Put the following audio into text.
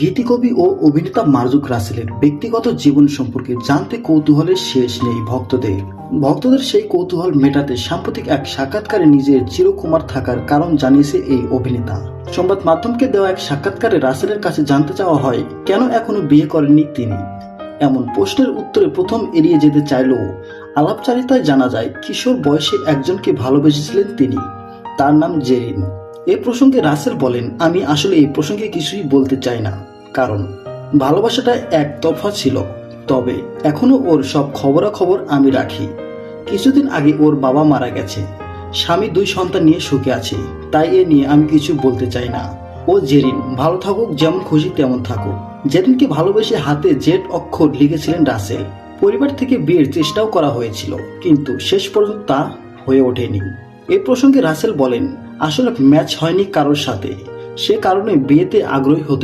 গীতিকবি ও অভিনেতা মারজুক রাসেলের ব্যক্তিগত জীবন সম্পর্কে জানতে কৌতূহলের শেষ নেই ভক্তদের সেই কৌতূহল মেটাতে সাম্প্রতিক এক সাক্ষাৎকারে নিজের চিরকুমার থাকার কারণ জানিয়েছে এই অভিনেতা। সংবাদ মাধ্যমকে দেওয়া এক সাক্ষাৎকারে রাসেলের কাছে জানতে চাওয়া হয় কেন এখনো বিয়ে করেননি তিনি। এমন প্রশ্নের উত্তরে প্রথম এড়িয়ে যেতে চাইলেও আলাপচারিতায় জানা যায় কিশোর বয়সে একজনকে ভালোবেসেছিলেন তিনি, তার নাম জেরিন। এ প্রসঙ্গে রাসেল বলেন, আমি আসলে এই প্রসঙ্গে কিছুই বলতে চাই না, কারণ ভালোবাসাটা একতরফা ছিল। তবে এখনো ওর সব খবরাখবর আমি রাখি। কিছুদিন আগে ওর বাবা মারা গেছে, স্বামী 2 সন্তান নিয়ে সুখে আছে, তাই এ নিয়ে আমি কিছু বলতে চাই না। ও জেরিন ভালো থাকুক, যেমন খুশি তেমন থাকুক। জেরিনকে ভালোবেসে হাতে জেড অক্ষর লিখেছিলেন রাসেল। পরিবার থেকে বিয়ের চেষ্টাও করা হয়েছিল, কিন্তু শেষ পর্যন্ত তা হয়ে ওঠেনি। এ প্রসঙ্গে রাসেল বলেন, আসলে ম্যাচ হয়নি কারোর সাথে, সে কারণে বিয়েতে আগ্রহী হতে